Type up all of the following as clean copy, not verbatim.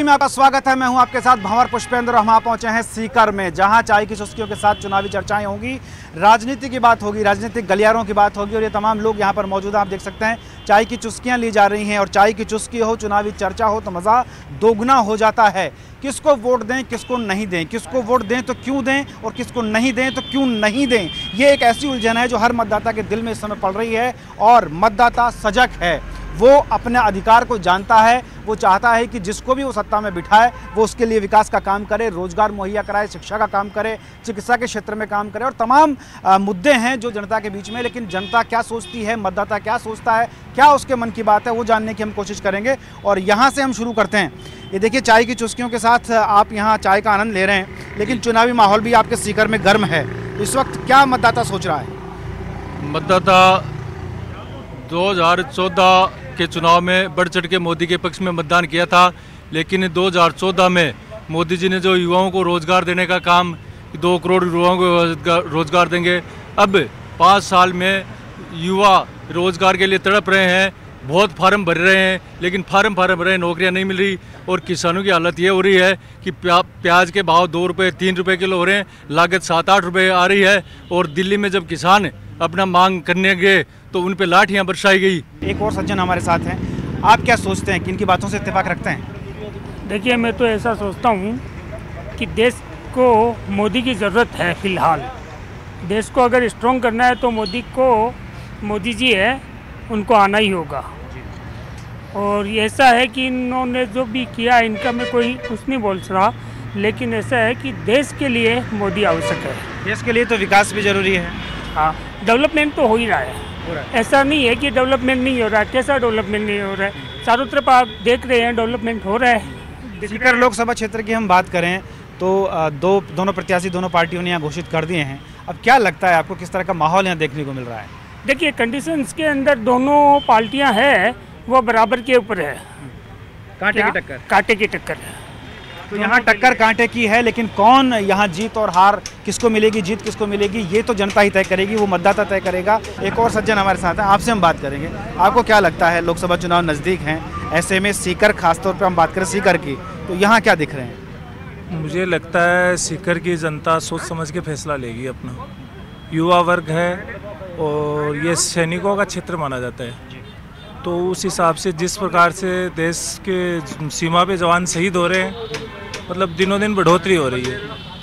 में आपका स्वागत है। मैं हूं आपके साथ भंवर पुष्पेंद्र। हम यहाँ पहुंचे हैं सीकर में, जहां चाय की चुस्कियों के साथ चुनावी चर्चाएं होंगी, राजनीति की बात होगी, राजनीतिक गलियारों की बात होगी और ये तमाम लोग यहां पर मौजूद हैं। आप देख सकते हैं चाय की चुस्कियां ली जा रही हैं और चाय की चुस्की हो, चुनावी चर्चा हो तो मज़ा दोगुना हो जाता है। किसको वोट दें, किसको नहीं दें, किसको वोट दें तो क्यों दें और किसको नहीं दें तो क्यों नहीं दें, ये एक ऐसी उलझन है जो हर मतदाता के दिल में इस समय पड़ रही है। और मतदाता सजग है, वो अपने अधिकार को जानता है, वो चाहता है कि जिसको भी वो सत्ता में बिठाए वो उसके लिए विकास का काम करे, रोजगार मुहैया कराए, शिक्षा का काम करे, चिकित्सा के क्षेत्र में काम करे और तमाम मुद्दे हैं जो जनता के बीच में। लेकिन जनता क्या सोचती है, मतदाता क्या सोचता है, क्या उसके मन की बात है, वो जानने की हम कोशिश करेंगे। और यहाँ से हम शुरू करते हैं। ये देखिए चाय की चुस्कियों के साथ आप यहाँ चाय का आनंद ले रहे हैं, लेकिन चुनावी माहौल भी आपके सीकर में गर्म है। इस वक्त क्या मतदाता सोच रहा है? मतदाता 2014 के चुनाव में बढ़ चढ़ के मोदी के पक्ष में मतदान किया था, लेकिन 2014 में मोदी जी ने जो युवाओं को रोजगार देने का काम, 2 करोड़ युवाओं को रोजगार देंगे। अब 5 साल में युवा रोजगार के लिए तड़प रहे हैं, बहुत फार्म भर रहे हैं, लेकिन फार्म भर रहे हैं, नौकरियां नहीं मिल रही। और किसानों की हालत ये हो रही है कि प्याज के भाव 2 रुपये 3 रुपये किलो हो रहे हैं, लागत 7-8 रुपये आ रही है। और दिल्ली में जब किसान अपना मांग करने गए तो उन पे लाठियां बरसाई गई। एक और सज्जन हमारे साथ हैं, आप क्या सोचते हैं, किन की बातों से इत्तेफाक रखते हैं? देखिए, मैं तो ऐसा सोचता हूँ कि देश को मोदी की ज़रूरत है। फ़िलहाल देश को अगर स्ट्रॉन्ग करना है तो मोदी जी है, उनको आना ही होगा। और ऐसा है कि इन्होंने जो भी किया, इनका मैं कोई कुछ नहीं बोल रहा, लेकिन ऐसा है कि देश के लिए मोदी आवश्यक है। देश के लिए तो विकास भी जरूरी है। हाँ, डेवलपमेंट तो हो ही रहा है, ऐसा नहीं है कि डेवलपमेंट नहीं हो रहा है। कैसा डेवलपमेंट नहीं हो रहा है? चारों तरफ आप देख रहे हैं डेवलपमेंट हो रहा है। सीकर लोकसभा क्षेत्र की हम बात करें तो दोनों प्रत्याशी, दोनों पार्टियों ने यहाँ घोषित कर दिए हैं। अब क्या लगता है आपको, किस तरह का माहौल यहाँ देखने को मिल रहा है? देखिए, कंडीशंस के अंदर दोनों पार्टियां हैं वो बराबर के ऊपर है, कांटे की टक्कर है। तो यहाँ टक्कर कांटे की है, लेकिन कौन यहाँ जीत और हार किसको मिलेगी, जीत किसको मिलेगी, ये तो जनता ही तय करेगी, वो मतदाता तय करेगा। एक और सज्जन हमारे साथ हैं, आपसे हम बात करेंगे। आपको क्या लगता है, लोकसभा चुनाव नज़दीक हैं, ऐसे में सीकर, खासतौर पर हम बात करें सीकर की, तो यहाँ क्या दिख रहे हैं? मुझे लगता है सीकर की जनता सोच समझ के फैसला लेगी अपना। युवा वर्ग है और ये सैनिकों का क्षेत्र माना जाता है, तो उस हिसाब से जिस प्रकार से देश के सीमा पे जवान शहीद हो रहे हैं, मतलब दिनों दिन बढ़ोतरी हो रही है।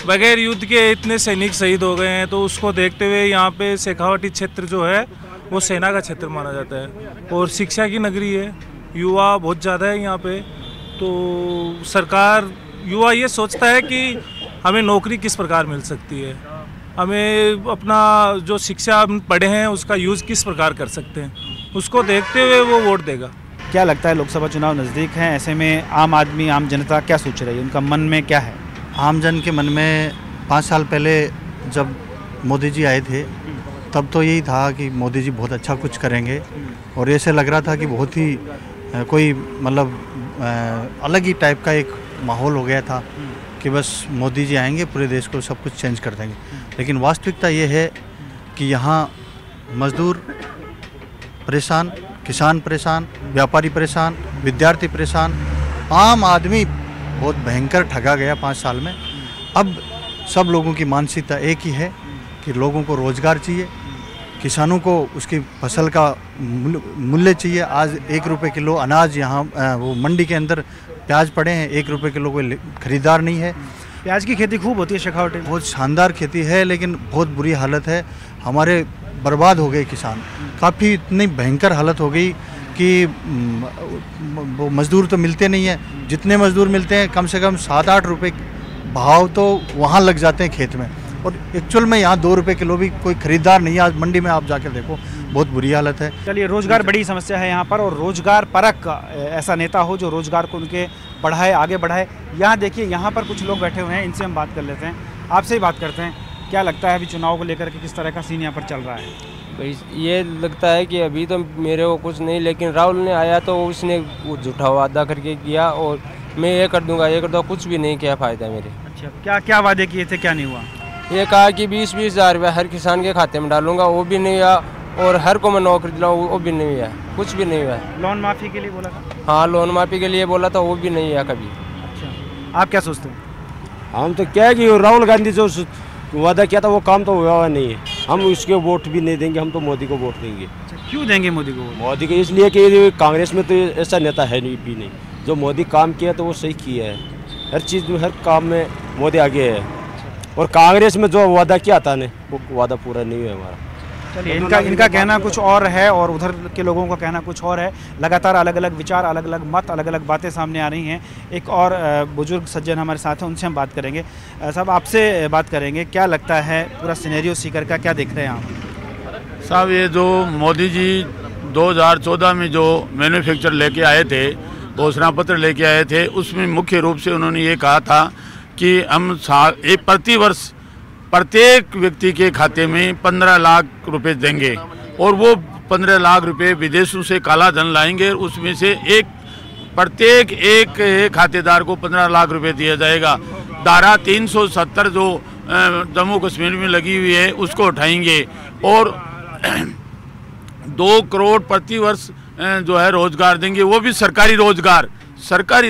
बगैर युद्ध के इतने सैनिक शहीद हो गए हैं, तो उसको देखते हुए यहाँ पे शेखावटी क्षेत्र जो है वो सेना का क्षेत्र माना जाता है और शिक्षा की नगरी है। युवा बहुत ज़्यादा है यहाँ पे, तो सरकार, युवा ये सोचता है कि हमें नौकरी किस प्रकार मिल सकती है, हमें अपना जो शिक्षा हम पढ़े हैं उसका यूज़ किस प्रकार कर सकते हैं, उसको देखते हुए वो वोट देगा। क्या लगता है, लोकसभा चुनाव नज़दीक हैं, ऐसे में आम आदमी, आम जनता क्या सोच रही है, उनका मन में क्या है? आम जन के मन में 5 साल पहले जब मोदी जी आए थे तब तो यही था कि मोदी जी बहुत अच्छा कुछ करेंगे और ऐसे लग रहा था कि बहुत ही कोई मतलब अलग ही टाइप का एक माहौल हो गया था कि बस मोदी जी आएंगे, पूरे देश को सब कुछ चेंज कर देंगे। लेकिन वास्तविकता ये है कि यहाँ मज़दूर परेशान, किसान परेशान, व्यापारी परेशान, विद्यार्थी परेशान, आम आदमी बहुत भयंकर ठगा गया 5 साल में। अब सब लोगों की मानसिकता एक ही है कि लोगों को रोज़गार चाहिए, किसानों को उसकी फसल का मूल्य चाहिए। आज 1 रुपये किलो अनाज यहाँ वो मंडी के अंदर प्याज पड़े हैं, 1 रुपये किलो कोई खरीदार नहीं है। प्याज की खेती खूब होती है शेखावटी में, बहुत शानदार खेती है, लेकिन बहुत बुरी हालत है। हमारे बर्बाद हो गए किसान, काफ़ी इतनी भयंकर हालत हो गई कि वो मज़दूर तो मिलते नहीं हैं, जितने मज़दूर मिलते हैं कम से कम 7-8 रुपये भाव तो वहाँ लग जाते हैं खेत में, और एक्चुअल में यहाँ 2 रुपये किलो भी कोई खरीदार नहीं है। आज मंडी में आप जाकर देखो, बहुत बुरी हालत है। चलिए, रोजगार बड़ी समस्या है यहाँ पर, और रोजगार परक ऐसा नेता हो जो रोजगार को उनके बढ़ाए, आगे बढ़ाए। यहाँ देखिए, यहाँ पर कुछ लोग बैठे हुए हैं, इनसे हम बात कर लेते हैं। आपसे ही बात करते हैं, क्या लगता है अभी चुनाव को लेकर के किस तरह का सीन यहाँ पर चल रहा है? भाई ये लगता है कि अभी तो मेरे को कुछ नहीं, लेकिन राहुल ने आया तो उसने झूठा वादा करके किया और मैं ये कर दूंगा, ये कर दूंगा, कुछ भी नहीं किया फ़ायदा मेरे। अच्छा, क्या क्या वादे किए थे, क्या नहीं हुआ? ये कहा कि 20-20 हज़ार रुपया हर किसान के खाते में डालूंगा, वो भी नहीं हुआ, और हर को मैं नौकरी दिलाऊँ, वो भी नहीं हुआ, कुछ भी नहीं हुआ। लोन माफ़ी के लिए बोला था? हाँ, लोन माफ़ी के लिए बोला था, वो भी नहीं हुआ कभी। आप क्या सोचते हैं? हम तो क्या है कि राहुल गांधी जो वादा किया था वो काम तो हुआ नहीं है, हम उसके वोट भी नहीं देंगे, हम तो मोदी को वोट देंगे। क्यों देंगे मोदी को? मोदी को इसलिए कि कांग्रेस में तो ऐसा नेता है नहीं भी नहीं, जो मोदी काम किया तो वो सही किया है, हर चीज़ में हर काम में मोदी आगे है। और कांग्रेस में जो वादा किया था ने वो वादा पूरा नहीं हुआ हमारा। चलिए, इनका कहना कुछ और है और उधर के लोगों का कहना कुछ और है। लगातार अलग अलग विचार, अलग अलग मत, अलग अलग बातें सामने आ रही हैं। एक और बुजुर्ग सज्जन हमारे साथ हैं, उनसे हम बात करेंगे। साहब, आपसे बात करेंगे, क्या लगता है पूरा सिनेरियो सीकर का, क्या देख रहे हैं आप? साहब, ये जो मोदी जी 2014 में जो मैन्युफैक्चर लेके आए थे, घोषणा पत्र लेके आए थे, उसमें मुख्य रूप से उन्होंने ये कहा था कि हम प्रतिवर्ष प्रत्येक व्यक्ति के खाते में 15 लाख रुपए देंगे और वो 15 लाख रुपए विदेशों से काला धन लाएंगे, उसमें से प्रत्येक एक खातेदार को 15 लाख रुपए दिया जाएगा। धारा 370 जो जम्मू कश्मीर में लगी हुई है उसको उठाएंगे और 2 करोड़ प्रति वर्ष जो है रोजगार देंगे, वो भी सरकारी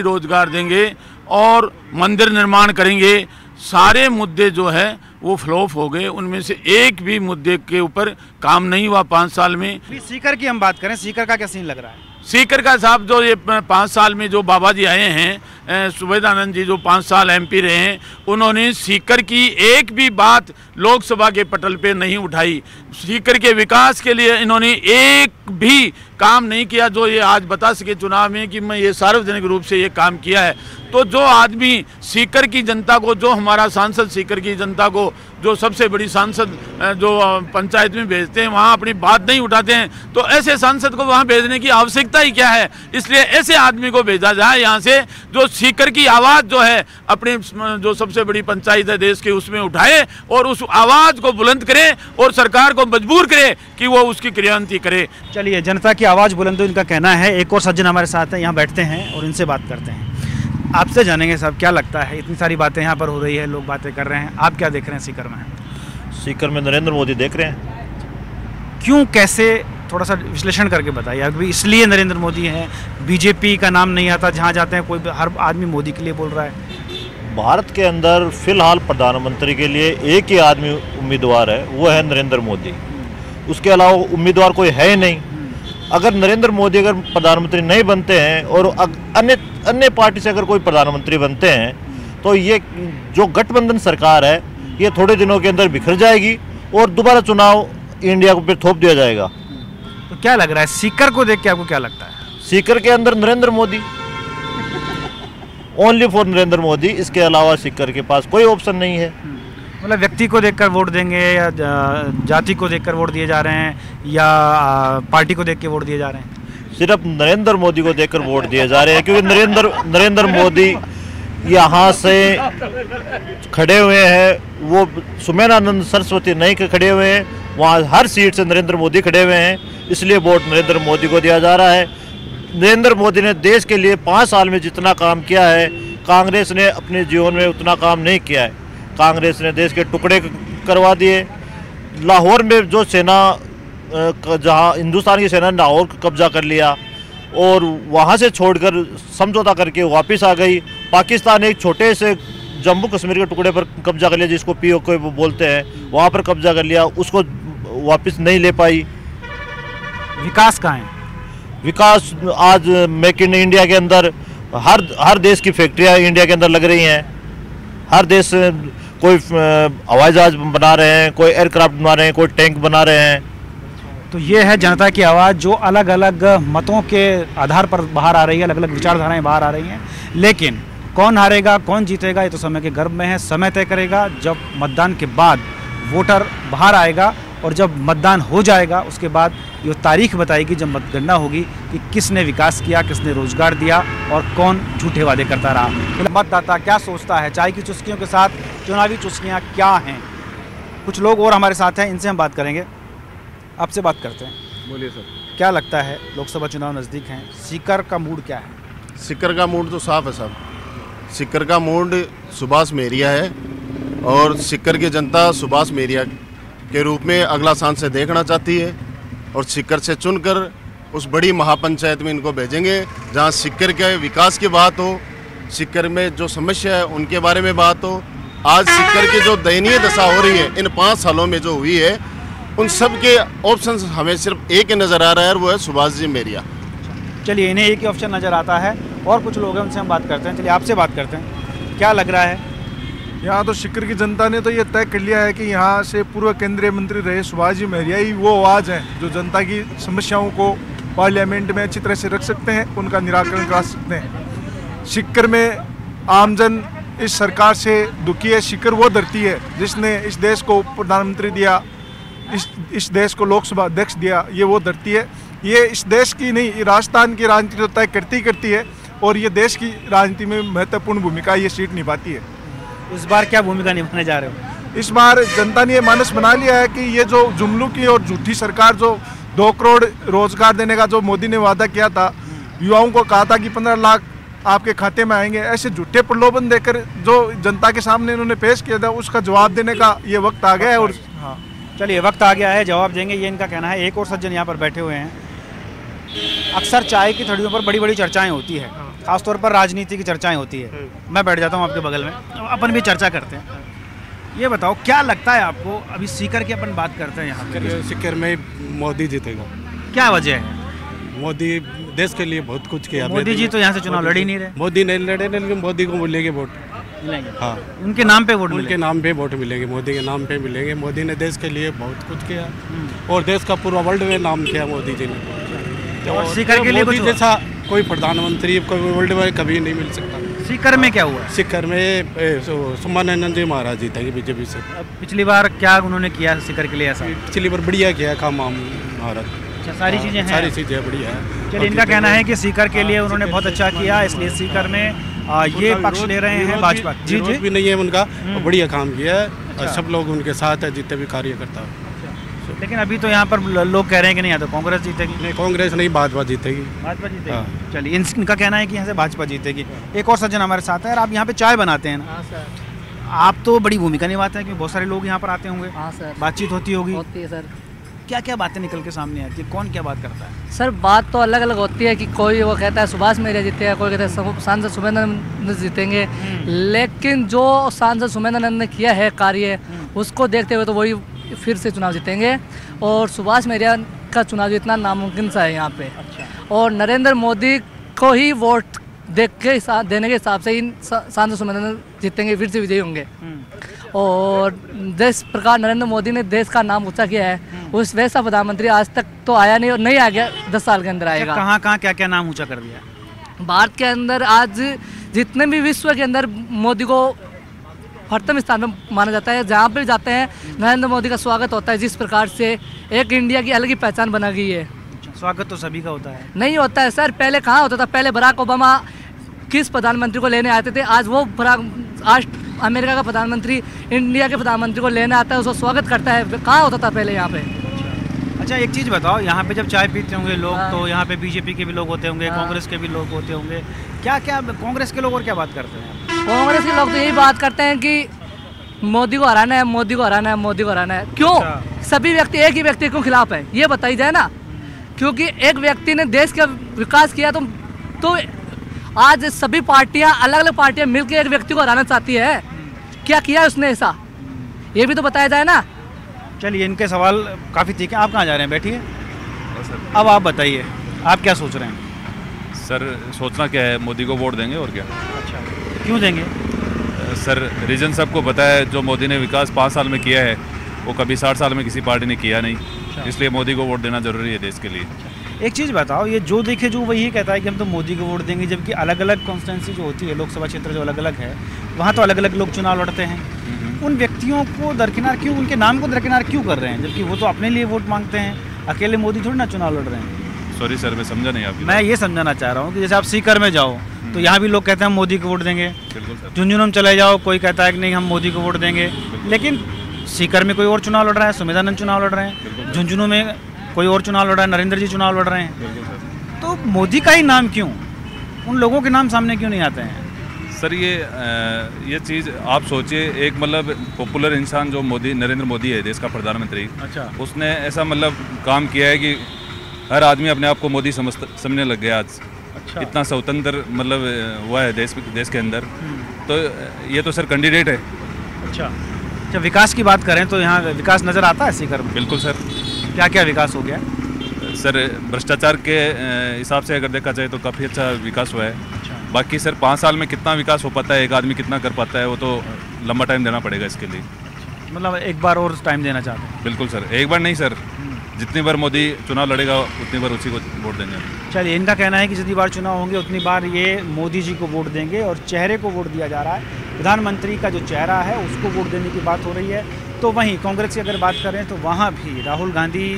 रोजगार देंगे और मंदिर निर्माण करेंगे। सारे मुद्दे जो है वो फ्लॉप हो गए, उनमें से एक भी मुद्दे के ऊपर काम नहीं हुआ 5 साल में। सीकर की हम बात करें, सीकर का क्या सीन लग रहा है? सीकर का साहब, जो ये 5 साल में जो बाबा जी आए हैं, सुबेदानंद जी जो 5 साल MP रहे हैं, उन्होंने सीकर की एक भी बात लोकसभा के पटल पे नहीं उठाई। सीकर के विकास के लिए इन्होंने एक भी काम नहीं किया जो ये आज बता सके चुनाव में कि मैं ये सार्वजनिक रूप से ये काम किया है। तो जो आदमी सीकर की जनता को, जो हमारा सांसद सीकर की जनता को, जो सबसे बड़ी सांसद जो पंचायत में भेजते हैं, वहाँ अपनी बात नहीं उठाते हैं, तो ऐसे सांसद को वहाँ भेजने की आवश्यकता ही क्या है? इसलिए ऐसे आदमी को भेजा जाए यहाँ से, जो सीकर की आवाज़ जो है अपनी जो सबसे बड़ी पंचायत है देश की उसमें उठाए और उस आवाज़ को बुलंद करे और सरकार को मजबूर करे कि वो उसकी क्रियान्वित करे। चलिए, जनता की आवाज़ बुलंद हो, इनका कहना है। एक और सज्जन हमारे साथ हैं, यहाँ बैठते हैं और इनसे बात करते हैं। आपसे जानेंगे साहब, क्या लगता है, इतनी सारी बातें यहाँ पर हो रही है, लोग बातें कर रहे हैं, आप क्या देख रहे हैं सीकर में? सीकर में नरेंद्र मोदी देख रहे हैं। क्यों, कैसे, थोड़ा सा विश्लेषण करके बताइए। अभी इसलिए नरेंद्र मोदी हैं, बीजेपी का नाम नहीं आता, जहाँ जाते हैं कोई हर आदमी मोदी के लिए बोल रहा है। भारत के अंदर फिलहाल प्रधानमंत्री के लिए एक ही आदमी उम्मीदवार है, वो है नरेंद्र मोदी। उसके अलावा उम्मीदवार कोई है ही नहीं। अगर नरेंद्र मोदी अगर प्रधानमंत्री नहीं बनते हैं और अन्य पार्टी से अगर कोई प्रधानमंत्री बनते हैं, तो ये जो गठबंधन सरकार है ये थोड़े दिनों के अंदर बिखर जाएगी और दोबारा चुनाव इंडिया को फिर थोप दिया जाएगा। तो क्या लग रहा है सीकर को देख के, आपको क्या लगता है? सीकर के अंदर नरेंद्र मोदी, ओनली फॉर नरेंद्र मोदी, इसके अलावा सीकर के पास कोई ऑप्शन नहीं है। मतलब व्यक्ति को देखकर वोट देंगे या जाति को देखकर वोट दिए जा रहे हैं या पार्टी को देख के वोट दिए जा रहे हैं? सिर्फ नरेंद्र मोदी को देखकर वोट दिए जा रहे हैं, क्योंकि नरेंद्र मोदी यहाँ से खड़े हुए हैं, वो सुमेधानंद सरस्वती नहीं के खड़े हुए हैं, वहाँ हर सीट से नरेंद्र मोदी खड़े हुए हैं, इसलिए वोट नरेंद्र मोदी को दिया जा रहा है। नरेंद्र मोदी ने देश के लिए 5 साल में जितना काम किया है, कांग्रेस ने अपने जीवन में उतना काम नहीं किया है। कांग्रेस ने देश के टुकड़े करवा दिए। लाहौर में जो सेना, जहाँ हिंदुस्तान की सेना ने लाहौर कब्जा कर लिया और वहाँ से छोड़कर समझौता करके वापस आ गई। पाकिस्तान एक छोटे से जम्मू कश्मीर के टुकड़े पर कब्जा कर लिया, जिसको POK बोलते हैं, वहाँ पर कब्जा कर लिया, उसको वापस नहीं ले पाई। विकास कहाँ है? विकास आज मेक इन इंडिया के अंदर हर देश की फैक्ट्रियाँ इंडिया के अंदर लग रही हैं। हर देश कोई हवाई जहाज बना रहे हैं, कोई एयरक्राफ्ट बना रहे हैं, कोई टैंक बना रहे हैं। तो ये है जनता की आवाज़, जो अलग अलग मतों के आधार पर बाहर आ रही है, अलग अलग विचारधाराएं बाहर आ रही हैं। लेकिन कौन हारेगा, कौन जीतेगा, ये तो समय के गर्भ में है। समय तय करेगा जब मतदान के बाद वोटर बाहर आएगा और जब मतदान हो जाएगा उसके बाद ये तारीख बताएगी, जब मतगणना होगी, कि किसने विकास किया, किसने रोजगार दिया और कौन झूठे वादे करता रहा। मतदाता क्या सोचता है, चाय की चुस्कियों के साथ चुनावी चुस्कियाँ क्या हैं? कुछ लोग और हमारे साथ हैं, इनसे हम बात करेंगे। आपसे बात करते हैं। बोलिए सर, क्या लगता है, लोकसभा चुनाव नज़दीक हैं, सीकर का मूड क्या है? सीकर का मूड तो साफ है साहब। सीकर का मूड सुभाष मेरिया है और सीकर की जनता सुभाष मेरिया के रूप में अगला सांसद देखना चाहती है और सीकर से चुनकर उस बड़ी महापंचायत में इनको भेजेंगे, जहां सीकर के विकास की बात हो, सीकर में जो समस्या है उनके बारे में बात हो। आज सीकर की जो दयनीय दशा हो रही है इन 5 सालों में जो हुई है, उन सब के ऑप्शन हमें सिर्फ एक ही नज़र आ रहा है, वो है सुभाष जी मेरिया। चलिए, इन्हें एक ही ऑप्शन नज़र आता है और कुछ लोग हैं उनसे हम बात करते हैं। चलिए आपसे बात करते हैं, क्या लग रहा है? यहाँ तो सीकर की जनता ने तो ये तय कर लिया है कि यहाँ से पूर्व केंद्रीय मंत्री रहे सुभाष जी मेरिया ही वो आवाज़ हैं जो जनता की समस्याओं को पार्लियामेंट में अच्छी तरह से रख सकते हैं, उनका निराकरण करा सकते हैं। सीकर में आमजन इस सरकार से दुखी है। सीकर वो धरती है जिसने इस देश को प्रधानमंत्री दिया, इस देश को लोकसभा अध्यक्ष दिया। ये वो धरती है, ये इस देश की नहीं, राजस्थान की राजनीति तो तय करती है और ये देश की राजनीति में महत्वपूर्ण भूमिका ये सीट निभाती है। इस बार क्या भूमिका निभाने जा रहे हो? इस बार जनता ने ये मानस बना लिया है कि ये जो जुमलों की और झूठी सरकार, जो 2 करोड़ रोजगार देने का जो मोदी ने वादा किया था, युवाओं को कहा था कि 15 लाख आपके खाते में आएंगे, ऐसे झूठे प्रलोभन देकर जो जनता के सामने इन्होंने पेश किया था, उसका जवाब देने का ये वक्त आ गया है। और हाँ, चलिए, वक्त आ गया है, जवाब देंगे, ये इनका कहना है। एक और सज्जन यहाँ पर बैठे हुए हैं। अक्सर चाय की थड़ियों पर बड़ी बड़ी चर्चाएं होती है, खासतौर पर राजनीति की चर्चाएं होती है। मैं बैठ जाता हूँ आपके बगल में, अपन भी चर्चा करते हैं। ये बताओ, क्या लगता है आपको? अभी सीकर की अपन बात करते हैं, यहाँ सीकर में मोदी जीतेगा। क्या वजह है? मोदी देश के लिए बहुत कुछ किया। मोदी जी तो यहाँ से चुनाव लड़ ही नहीं रहे। मोदी नहीं लड़े, लेकिन मोदी को मिलेंगे वोट। हाँ, उनके नाम पे वोट, उनके नाम पे वोट मिलेंगे, मोदी के नाम पे मिलेंगे। मोदी ने देश के लिए बहुत कुछ किया और देश का पूरा वर्ल्ड में नाम किया मोदी जी ने। और सीकर के लिए मोदी जैसा कोई प्रधानमंत्री कोई वर्ल्ड में कभी नहीं मिल सकता। सीकर में क्या हुआ? सीकर में सोमानंद जी महाराज जीतेंगे बीजेपी से। पिछली बार क्या उन्होंने किया सीकर के लिए? ऐसा पिछली बार बढ़िया किया काम महाराज। सारी चीज़ें हैं, सारी चीज़ें बढ़िया है। चलिए, इनका कहना है कि सीकर के लिए उन्होंने बहुत अच्छा किया, इसलिए सीकर में ये पक्ष ले रहे हैं भाजपा। जी जी भी नहीं है उनका, बढ़िया काम किया है। सब लोग उनके साथ है, जितने भी कार्यकर्ता। लेकिन अभी तो यहाँ पर लोग कह रहे हैं कि नहीं, या तो कांग्रेस जीतेगी। नहीं, कांग्रेस नहीं, भाजपा जीतेगी। भाजपा जीतेगी। चलिए, इनका कहना है कि यहाँ से भाजपा जीतेगी। एक और सज्जन हमारे साथ है। यार, आप यहाँ पे चाय बनाते हैं ना? आप तो बड़ी भूमिका निभाते हैं, क्योंकि बहुत सारे लोग यहाँ पर आते होंगे। हाँ सर, बातचीत होती होगी। होती है सर। क्या क्या बातें निकल के सामने आती है? कौन क्या बात करता है? सर, बात तो अलग अलग होती है कि कोई वो कहता है सुभाष मेरिया जीतेगा, कोई कहता है सांसद सुमेंद्र जीतेंगे। लेकिन जो सांसद सुमेंद्र ने किया है कार्य, उसको देखते हुए तो वही फिर से चुनाव जीतेंगे। और सुभाष मेरिया का चुनाव जीतना नामुमकिन सा है यहाँ पे। और नरेंद्र मोदी को ही वोट देने के हिसाब से ही सांसद सुमेंद्र जीतेंगे, फिर से विजयी होंगे। और जिस प्रकार नरेंद्र मोदी ने देश का नाम ऊंचा किया है, उस वैसा प्रधानमंत्री आज तक तो आया नहीं और नहीं आ गया। 10 साल के अंदर आएगा। कहाँ कहाँ क्या क्या नाम ऊंचा कर दिया भारत के अंदर? आज जितने भी विश्व के अंदर मोदी को प्रथम स्थान में माना जाता है। जहाँ पे भी जाते हैं नरेंद्र मोदी का स्वागत होता है। जिस प्रकार से एक इंडिया की अलग ही पहचान बना गई है। स्वागत तो सभी का होता है? नहीं होता है सर। पहले कहाँ होता था? पहले बराक ओबामा किस प्रधानमंत्री को लेने आते थे, आज वो आज अमेरिका का प्रधानमंत्री इंडिया के प्रधानमंत्री को लेने आता है, उसको स्वागत करता है। कहाँ होता था पहले यहाँ पे? अच्छा, एक चीज़ बताओ, यहाँ पे जब चाय पीते होंगे लोग, तो यहाँ पे बीजेपी के भी लोग होते होंगे, कांग्रेस के भी लोग होते होंगे। क्या क्या कांग्रेस के लोग और क्या बात करते हैं? कांग्रेस के लोग तो यही बात करते हैं कि मोदी को हराना है, मोदी को हराना है, मोदी को हराना है। क्यों? सभी व्यक्ति एक ही व्यक्ति के खिलाफ है, ये बताई जाए ना। क्योंकि एक व्यक्ति ने देश का विकास किया तो आज सभी पार्टियां, अलग अलग पार्टियां मिलकर एक व्यक्ति को हराना चाहती है। क्या किया उसने ऐसा, ये भी तो बताया जाए ना। चलिए, इनके सवाल काफ़ी ठीक है। आप कहाँ जा रहे हैं? बैठिए। अब आप बताइए, आप क्या सोच रहे हैं? सर, सोचना क्या है, मोदी को वोट देंगे और क्या। अच्छा, क्यों देंगे? सर, रीजन सबको पता है। जो मोदी ने विकास 5 साल में किया है, वो कभी 60 साल में किसी पार्टी ने किया नहीं। इसलिए मोदी को वोट देना जरूरी है देश के लिए। एक चीज़ बताओ, ये जो देखे जो वही कहता है कि हम तो मोदी को वोट देंगे, जबकि अलग अलग कॉन्स्टिट्यूंसी जो होती है, लोकसभा क्षेत्र जो अलग अलग है, वहाँ तो अलग अलग लोग चुनाव लड़ते हैं। उन व्यक्तियों को दरकिनार क्यों, उनके नाम को दरकिनार क्यों कर रहे हैं, जबकि वो तो अपने लिए वोट मांगते हैं? अकेले मोदी थोड़ी ना चुनाव लड़ रहे हैं। सॉरी सर, मैं समझा नहीं आपकी। मैं ये समझाना चाह रहा हूँ कि जैसे आप सीकर में जाओ तो यहाँ भी लोग कहते हैं हम मोदी को वोट देंगे। झुंझुनू में चले जाओ, कोई कहता है कि नहीं हम मोदी को वोट देंगे। लेकिन सीकर में कोई और चुनाव लड़ रहा है, सुमेधानंद चुनाव लड़ रहे हैं। झुंझुनू में कोई और चुनाव लड़ रहा है, नरेंद्र जी चुनाव लड़ रहे हैं। तो मोदी का ही नाम क्यों, उन लोगों के नाम सामने क्यों नहीं आते हैं? सर, ये चीज़ आप सोचिए, एक मतलब पॉपुलर इंसान जो नरेंद्र मोदी है, देश का प्रधानमंत्री। अच्छा। उसने ऐसा मतलब काम किया है कि हर आदमी अपने आप को मोदी समझने लग गया आज। इतना स्वतंत्र मतलब हुआ है देश के अंदर, तो ये तो सर कैंडिडेट है। अच्छा, विकास की बात करें तो यहाँ विकास नज़र आता है सीकर में? बिल्कुल सर। क्या क्या विकास हो गया? सर भ्रष्टाचार के हिसाब से अगर देखा जाए तो काफ़ी अच्छा विकास हुआ है। बाकी सर 5 साल में कितना विकास हो पाता है, एक आदमी कितना कर पाता है, वो तो लंबा टाइम देना पड़ेगा इसके लिए। मतलब एक बार और टाइम देना चाहते हैं? बिल्कुल सर, एक बार नहीं सर, जितनी बार मोदी चुनाव लड़ेगा उतनी बार उसी को वोट देंगे। चलिए, इनका कहना है कि जितनी बार चुनाव होंगे उतनी बार ये मोदी जी को वोट देंगे और चेहरे को वोट दिया जा रहा है। प्रधानमंत्री का जो चेहरा है उसको वोट देने की बात हो रही है। तो वहीं कांग्रेस की अगर बात करें तो वहाँ भी राहुल गांधी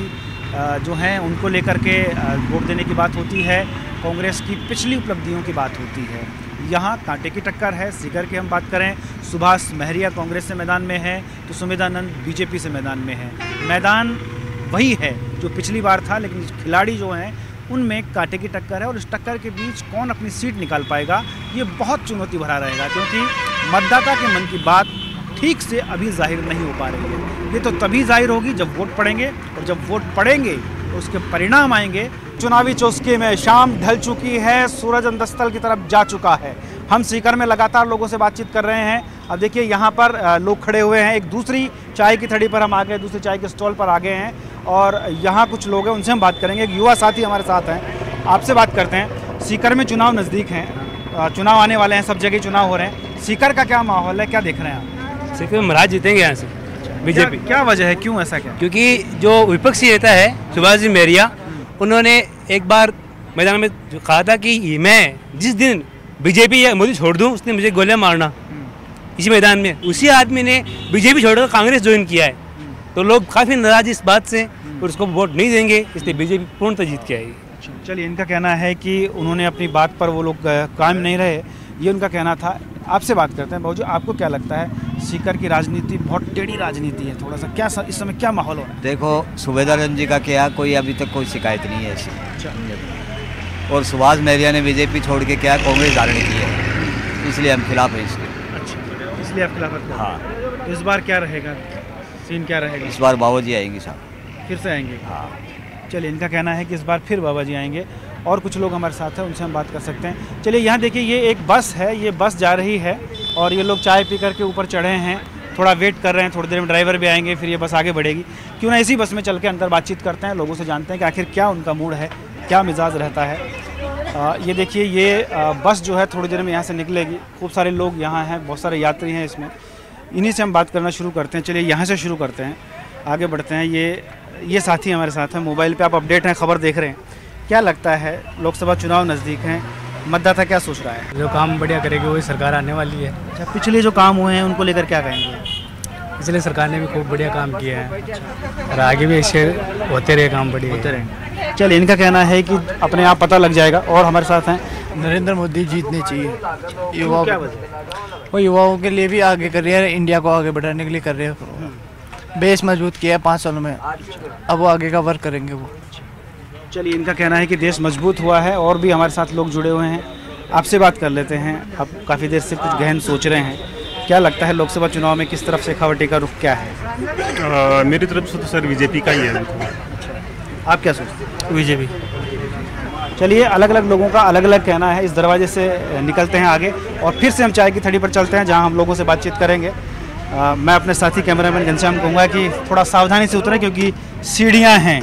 जो हैं उनको लेकर के वोट देने की बात होती है। कांग्रेस की पिछली उपलब्धियों की बात होती है। यहाँ कांटे की टक्कर है। सीकर की हम बात करें, सुभाष महरिया कांग्रेस से मैदान में है तो सुमेधानंद बीजेपी से मैदान में है। मैदान वही है जो पिछली बार था, लेकिन खिलाड़ी जो हैं उनमें कांटे की टक्कर है और इस टक्कर के बीच कौन अपनी सीट निकाल पाएगा ये बहुत चुनौती भरा रहेगा, क्योंकि मतदाता के मन की बात ठीक से अभी जाहिर नहीं हो पा रही है। ये तो तभी जाहिर होगी जब वोट पड़ेंगे, और जब वोट पड़ेंगे तो उसके परिणाम आएंगे। चुनावी चौस्की में शाम ढल चुकी है, सूरज अंतस्थल की तरफ जा चुका है। हम सीकर में लगातार लोगों से बातचीत कर रहे हैं। अब देखिए यहाँ पर लोग खड़े हुए हैं। एक दूसरी चाय की थड़ी पर हम आ गए, दूसरी चाय के स्टॉल पर आ गए हैं और यहाँ कुछ लोग हैं, उनसे हम बात करेंगे। एक युवा साथी हमारे साथ हैं, आपसे बात करते हैं। सीकर में चुनाव नज़दीक हैं, चुनाव आने वाले हैं, सब जगह चुनाव हो रहे हैं। सीकर का क्या माहौल है, क्या देख रहे हैं आप? सीकर में महाराज जीतेंगे यहाँ से बीजेपी। क्या वजह है, क्यों ऐसा क्या? क्योंकि जो विपक्षी नेता है सुभाष जी महरिया, उन्होंने एक बार मैदान में कहा था कि मैं जिस दिन बीजेपी या मोदी छोड़ दूं उसने मुझे गोलियां मारना। इसी मैदान में उसी आदमी ने बीजेपी छोड़कर कांग्रेस ज्वाइन किया है, तो लोग काफ़ी नाराज इस बात से और उसको वोट नहीं देंगे, इसलिए बीजेपी पूर्णतः जीत के आएगी। चलिए, इनका कहना है कि उन्होंने अपनी बात पर वो लोग कायम नहीं रहे, ये उनका कहना था। आपसे बात करते हैं। बाबूजी, आपको क्या लगता है सीकर की राजनीति बहुत टेढ़ी राजनीति है, थोड़ा सा क्या इस समय क्या माहौल हो रहा है? देखो, सुबेदार जी का क्या, कोई अभी तक कोई शिकायत नहीं है ऐसी। और सुभाष महरिया ने बीजेपी छोड़ के क्या कांग्रेस धारण की है, इसलिए हम खिलाफ हैं इसके। अच्छा, इसलिए आप खिलाफ हैं? हाँ। तो इस बार क्या रहेगा, सीन क्या रहेगा? इस बार बाबा जी आएंगे साहब, फिर से आएंगे? हाँ। चलिए, इनका कहना है कि इस बार फिर बाबा जी आएंगे। और कुछ लोग हमारे साथ हैं, उनसे हम बात कर सकते हैं। चलिए, यहाँ देखिए, ये एक बस है, ये बस जा रही है और ये लोग चाय पी करके ऊपर चढ़े हैं, थोड़ा वेट कर रहे हैं। थोड़ी देर में ड्राइवर भी आएंगे, फिर ये बस आगे बढ़ेगी। क्यों ना इसी बस में चल के अंदर बातचीत करते हैं, लोगों से जानते हैं कि आखिर क्या उनका मूड है, क्या मिजाज रहता है। ये देखिए, ये बस जो है थोड़ी देर में यहाँ से निकलेगी। खूब सारे लोग यहाँ हैं, बहुत सारे यात्री हैं इसमें। इन्हीं से हम बात करना शुरू करते हैं। चलिए, यहाँ से शुरू करते हैं, आगे बढ़ते हैं। ये साथी हमारे साथ हैं, मोबाइल पे आप अपडेट हैं, खबर देख रहे हैं। क्या लगता है, लोकसभा चुनाव नज़दीक हैं, मतदाता क्या सोच रहा है? जो काम बढ़िया करेगी वही सरकार आने वाली है। अच्छा, पिछले जो काम हुए हैं उनको लेकर क्या कहेंगे? इसलिए सरकार ने भी खूब बढ़िया काम किया है और आगे भी ऐसे होते रहे, काम बढ़िया होते रहे। चलिए, इनका कहना है कि अपने आप पता लग जाएगा। और हमारे साथ हैं, नरेंद्र मोदी जीतने चाहिए। युवाओं क्या वजह? वो युवाओं के लिए भी आगे कर रहे हैं, इंडिया को आगे बढ़ाने के लिए कर रहे हैं। बेस मजबूत किया है 5 सालों में, अब वो आगे का वर्क करेंगे वो। चलिए, इनका कहना है कि देश मजबूत हुआ है। और भी हमारे साथ लोग जुड़े हुए हैं, आपसे बात कर लेते हैं। आप काफ़ी देर से कुछ गहन सोच रहे हैं, क्या लगता है लोकसभा चुनाव में किस तरफ शेखावटी का रुख क्या है? मेरी तरफ से तो सर बीजेपी का ही है। आप क्या सोचते हैं? बीजेपी। चलिए, अलग अलग लोगों का अलग अलग कहना है। इस दरवाजे से निकलते हैं आगे और फिर से हम चाय की थड़ी पर चलते हैं, जहां हम लोगों से बातचीत करेंगे। मैं अपने साथी कैमरामैन घनश्याम कहूँगा कि थोड़ा सावधानी से उतरें, क्योंकि सीढ़ियाँ हैं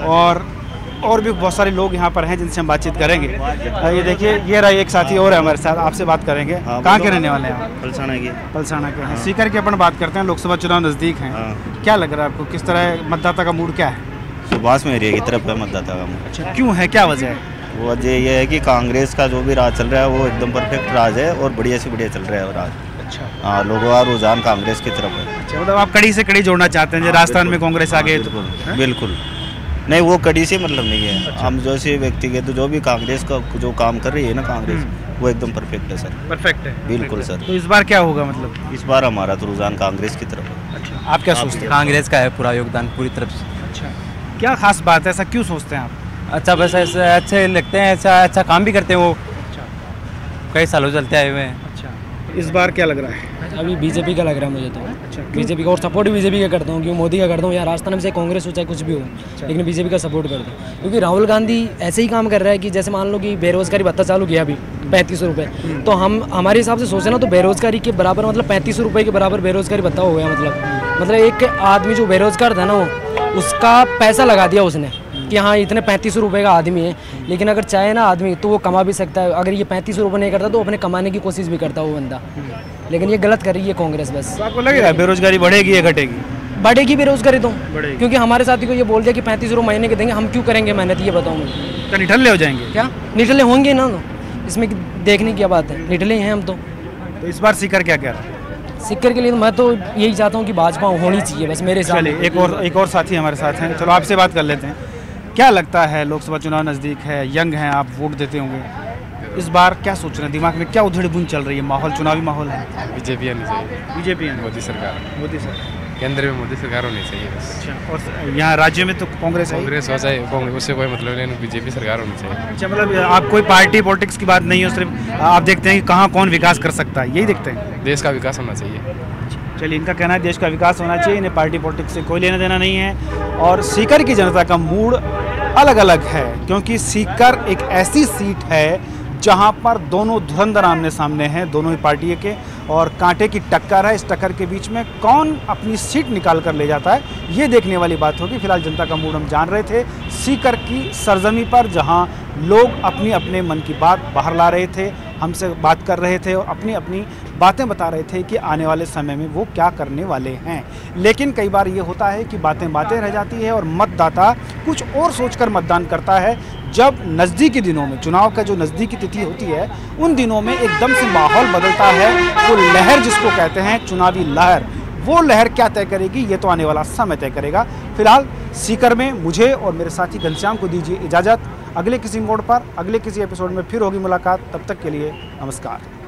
और भी बहुत सारे लोग यहाँ पर हैं जिनसे हम बातचीत करेंगे। ये देखिए, ये रहा एक साथी और है हमारे साथ, आपसे बात करेंगे। कहाँ के रहने वाले हैं? पलसाना के। पलसाना के हैं। सीकर की अपन बात करते हैं, लोकसभा चुनाव नज़दीक हैं। क्या लग रहा है आपको, किस तरह मतदाता का मूड क्या है? सुभाष महरिया की तरफ है मतदाता का मूड। अच्छा, क्यों है, क्या वजह है? वजह ये है कि कांग्रेस का जो भी राज चल रहा है वो एकदम परफेक्ट राज है और बढ़िया से बढ़िया चल रहा है राज। अच्छा, हाँ, लोगों का रुझान कांग्रेस की तरफ है। अच्छा, मतलब आप कड़ी से कड़ी जोड़ना चाहते हैं, राजस्थान में कांग्रेस आ गई तो? बिल्कुल नहीं, वो कड़ी से मतलब नहीं है। अच्छा। हम जैसे व्यक्तिगत जो भी कांग्रेस का जो काम कर रही है ना कांग्रेस, वो एकदम परफेक्ट है सर। परफेक्ट है, बिल्कुल सर। तो इस बार क्या होगा, मतलब? इस बार हमारा तो रुझान कांग्रेस की तरफ है। अच्छा, आप क्या सोचते हैं? कांग्रेस का है पूरा योगदान पूरी तरफ से। अच्छा, क्या खास बात है, ऐसा क्यों सोचते हैं आप? अच्छा, बस ऐसे अच्छे लगते हैं, अच्छा काम भी करते हैं वो। अच्छा, कई सालों चलते आए हुए हैं। अच्छा, इस बार क्या लग रहा है? अभी बीजेपी का लग रहा है मुझे तो। अच्छा, बीजेपी का, और सपोर्ट भी बीजेपी का करता हूँ, क्योंकि मोदी का करता हूँ या राजस्थान में से कांग्रेस हो चाहे कुछ भी हो, लेकिन बीजेपी का सपोर्ट करता हूँ। क्योंकि राहुल गांधी ऐसे ही काम कर रहा है कि जैसे मान लो कि बेरोजगारी भत्ता चालू किया अभी 3500 रुपये, तो हम हमारे हिसाब से सोचे ना तो बेरोजगारी के बराबर, मतलब 3500 रुपये के बराबर बेरोजगारी भत्ता हो गया। मतलब एक आदमी जो बेरोजगार था ना, वो उसका पैसा लगा दिया उसने कि हाँ इतने 3500 रुपये का आदमी है। लेकिन अगर चाहे ना आदमी तो वो कमा भी सकता है। अगर ये 3500 रुपये नहीं करता तो अपने कमाने की कोशिश भी करता वो बंदा, लेकिन ये गलत कर रही है कांग्रेस। बस तो आपको लगेगा बेरोजगारी बढ़ेगी या घटेगी? बढ़ेगी बेरोजगारी तो, क्योंकि हमारे साथी को ये बोल दिया कि 3500 रुपये महीने के देंगे, हम क्यों करेंगे मेहनत, ये बताओ मुझे। तो निठल्ले हो जाएंगे क्या? निठल्ले होंगे ना, तो इसमें देखने की क्या बात है, निठल्ले हैं हम तो। इस बार सीकर क्या कह रहा है? सीकर के लिए मैं तो यही चाहता हूँ कि भाजपा होनी चाहिए बस मेरे हिसाब से। एक और साथी हमारे साथ हैं, चलो आपसे बात कर लेते हैं। क्या लगता है, लोकसभा चुनाव नज़दीक है, यंग हैं आप, वोट देते होंगे, इस बार क्या सोच रहे हैं, दिमाग में क्या उधेड़ बुन चल रही है, माहौल चुनावी माहौल है? बीजेपी आनी चाहिए। बीजेपी आनी, मोदी सरकार, मोदी सरकार केंद्र में मोदी सरकार होनी चाहिए बस। अच्छा, और यहाँ राज्य में तो कांग्रेस हो जाए, कांग्रेस उससे कोई मतलब नहीं, बीजेपी सरकार होनी चाहिए। अच्छा, मतलब आप कोई पार्टी पॉलिटिक्स की बात नहीं हो, सिर्फ आप देखते हैं कि कहाँ कौन विकास कर सकता है, यही देखते हैं? देश का विकास होना चाहिए। चलिए, इनका कहना है देश का विकास होना चाहिए, इन्हें पार्टी पॉलिटिक्स से कोई लेना देना नहीं है। और सीकर की जनता का मूड अलग अलग है, क्योंकि सीकर एक ऐसी सीट है जहां पर दोनों धुरंधर आमने सामने हैं, दोनों ही पार्टी के, और कांटे की टक्कर है। इस टक्कर के बीच में कौन अपनी सीट निकाल कर ले जाता है, ये देखने वाली बात होगी। फिलहाल जनता का मूड हम जान रहे थे सीकर की सरजमी पर, जहां लोग अपनी अपने मन की बात बाहर ला रहे थे, हमसे बात कर रहे थे और अपनी अपनी बातें बता रहे थे कि आने वाले समय में वो क्या करने वाले हैं। लेकिन कई बार ये होता है कि बातें बातें रह जाती है और मतदाता कुछ और सोचकर मतदान करता है। जब नज़दीकी दिनों में, चुनाव का जो नज़दीकी तिथि होती है, उन दिनों में एकदम से माहौल बदलता है। वो लहर जिसको कहते हैं चुनावी लहर, वो लहर क्या तय करेगी, ये तो आने वाला समय तय करेगा। फिलहाल सीकर में मुझे और मेरे साथी घनश्याम को दीजिए इजाज़त। अगले किसी मोड़ पर, अगले किसी एपिसोड में फिर होगी मुलाकात। तब तक के लिए नमस्कार।